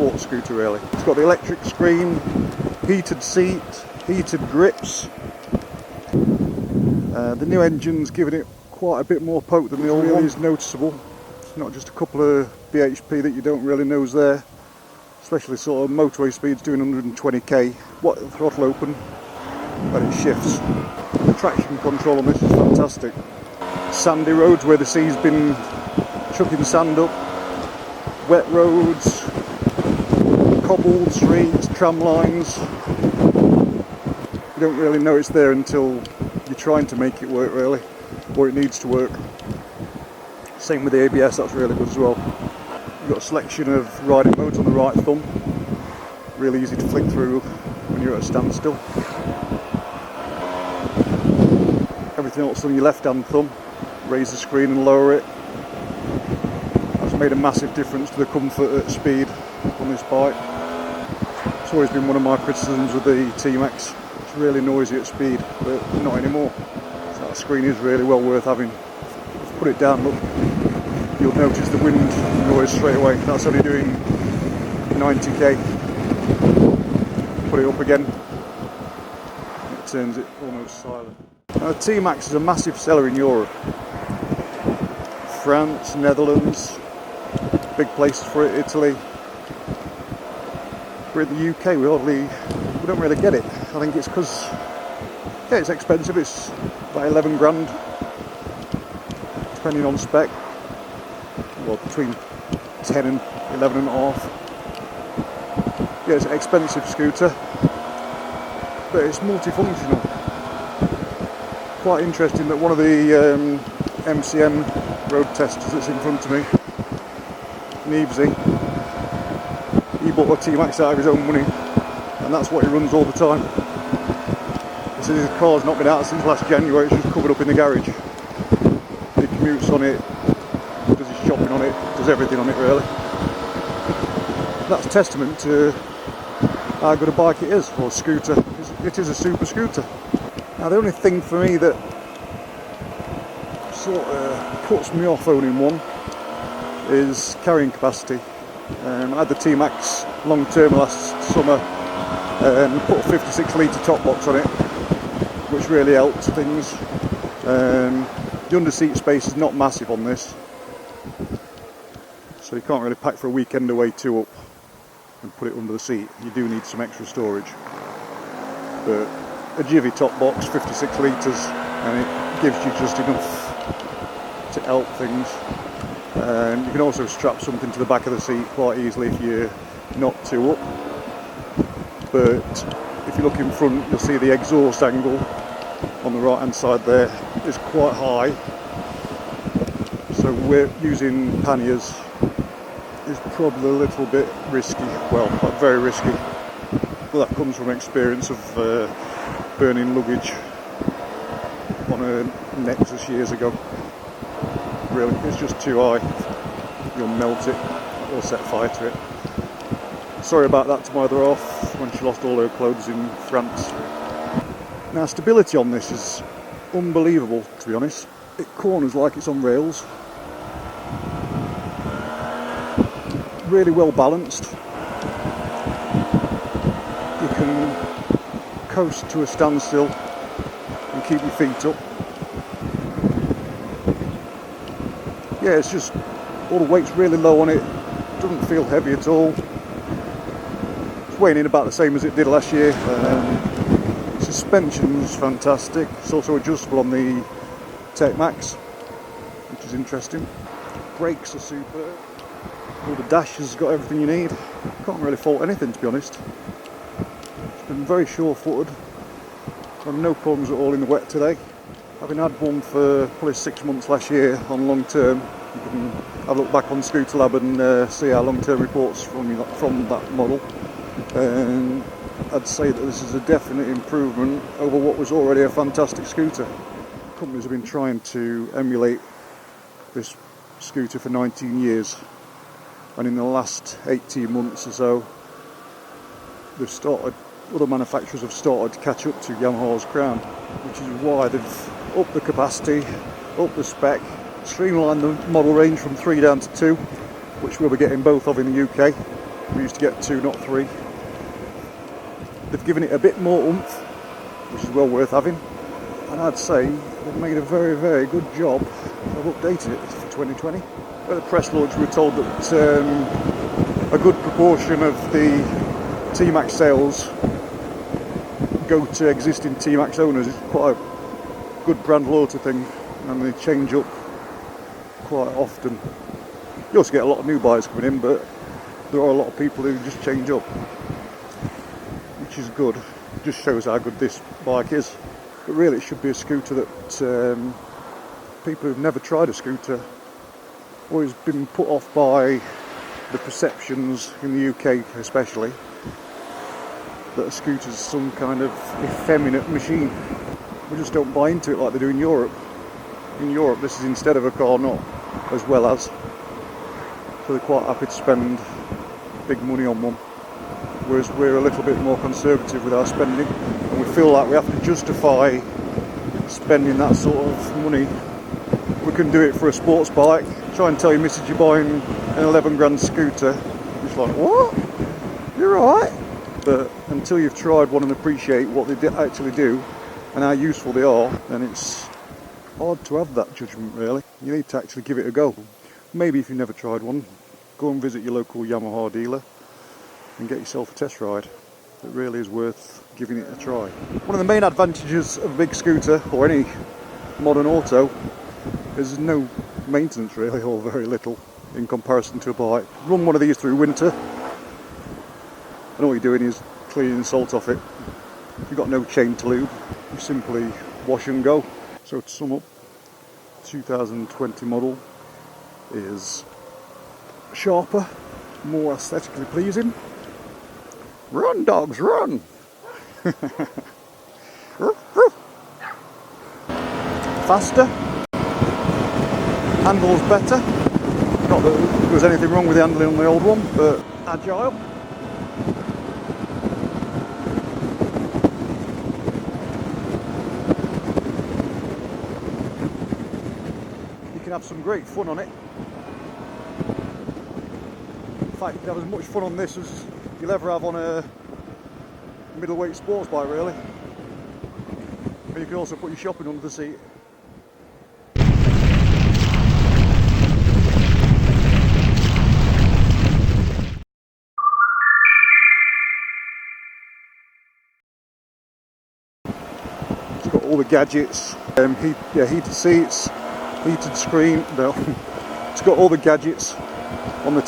sports scooter really. It's got the electric screen, heated seat, heated grips. The new engine's giving it quite a bit more poke than the old one. Is noticeable. It's not just a couple of bhp that you don't really know is there. Especially sort of motorway speeds doing 120k. What the throttle open, but it shifts. The traction control on this is fantastic. Sandy roads where the sea's been chucking sand up, wet roads, cobbled streets, tram lines. You don't really know it's there until you're trying to make it work really, or it needs to work. Same with the ABS, that's really good as well. You've got a selection of riding modes on the right thumb, really easy to flick through when you're at a standstill. Everything else on your left hand thumb, raise the screen and lower it. That's made a massive difference to the comfort at speed on this bike. It's always been one of my criticisms with the TMAX. It's really noisy at speed, but not anymore. So that screen is really well worth having. Put it down, look, you'll notice the wind noise straight away. That's only doing 90k. Put it up again, it turns it almost silent. Now, the TMAX is a massive seller in Europe. France, Netherlands, big places for it, Italy. We're in the UK, we don't really get it. I think it's because, yeah, it's expensive, it's about 11 grand, depending on spec. Well, between 10 and 11 and a half. Yeah, it's an expensive scooter, but it's multifunctional. Quite interesting that one of the MCM road testers that's in front of me, Nevesy, he bought a TMAX out of his own money, and that's what he runs all the time. He says his car's not been out since last January, it's just covered up in the garage. He commutes on it, does his shopping on it, does everything on it really. That's testament to how good a bike it is for a scooter. It is a super scooter. Now the only thing for me that sort of puts me off owning one is carrying capacity. I had the TMAX long term last summer and put a 56 litre top box on it, which really helped things. The under seat space is not massive on this, so you can't really pack for a weekend away two up and put it under the seat. You do need some extra storage, but a Jivvy top box, 56 litres, and it gives you just enough to help things. You can also strap something to the back of the seat quite easily if you're not too up, but if you look in front you'll see the exhaust angle on the right hand side there is quite high, so we're using panniers is probably a little bit risky, well, not very risky, but that comes from experience of burning luggage on a Nexus years ago. Really, it's just too high, you'll melt it or set fire to it. Sorry about that to my other half when she lost all her clothes in France. Now stability on this is unbelievable, to be honest. It corners like it's on rails. Really well balanced. You can coast to a standstill and keep your feet up. Yeah, it's just, all the weight's really low on it, doesn't feel heavy at all. It's weighing in about the same as it did last year. Suspension's fantastic, it's also adjustable on the TechMax, which is interesting. Brakes are superb. All the dash has got everything you need. Can't really fault anything, to be honest. It's been very sure-footed. Got no problems at all in the wet today. Having had one for probably 6 months last year on long term, you can have a look back on ScooterLab and see our long term reports from that model. And I'd say that this is a definite improvement over what was already a fantastic scooter. Companies have been trying to emulate this scooter for 19 years, and in the last 18 months or so, other manufacturers have started to catch up to Yamaha's crown, which is why they've upped the capacity, upped the spec, streamlined the model range from 3 down to 2, which we'll be getting both of in the UK. We used to get 2, not 3. They've given it a bit more oomph, which is well worth having. And I'd say they've made a very, very good job of updating it for 2020. At the press launch we were told that a good proportion of the TMAX sales go to existing TMAX owners. It's quite a good brand loyalty thing, and they change up quite often. You also get a lot of new buyers coming in, but there are a lot of people who just change up, which is good. It just shows how good this bike is. But really it should be a scooter that people who've never tried a scooter, always been put off by the perceptions in the UK especially, that a scooter's some kind of effeminate machine. We just don't buy into it like they do in Europe. In Europe this is instead of a car, not as well as. So they're quite happy to spend big money on one. Whereas we're a little bit more conservative with our spending, and we feel like we have to justify spending that sort of money. We can do it for a sports bike. Try and tell your missus you're buying an 11 grand scooter. It's like, what? You're right. But until you've tried one and appreciate what they actually do and how useful they are, then it's hard to have that judgment really. You need to actually give it a go. Maybe if you've never tried one, go and visit your local Yamaha dealer and get yourself a test ride. It really is worth giving it a try. One of the main advantages of a big scooter, or any modern auto, is there's no maintenance really, or very little in comparison to a bike. Run one of these through winter and all you're doing is cleaning the salt off it. You've got no chain to lube, you simply wash and go. So to sum up, 2020 model is sharper, more aesthetically pleasing. Run dogs, run! Faster, handles better. Not that there was anything wrong with the handling on the old one, but agile. You can have some great fun on it. In fact, you can have as much fun on this as you'll ever have on a middleweight sports bike really. But you can also put your shopping under the seat. It's got all the gadgets, heated seats, heated screen. No, it's got all the gadgets on the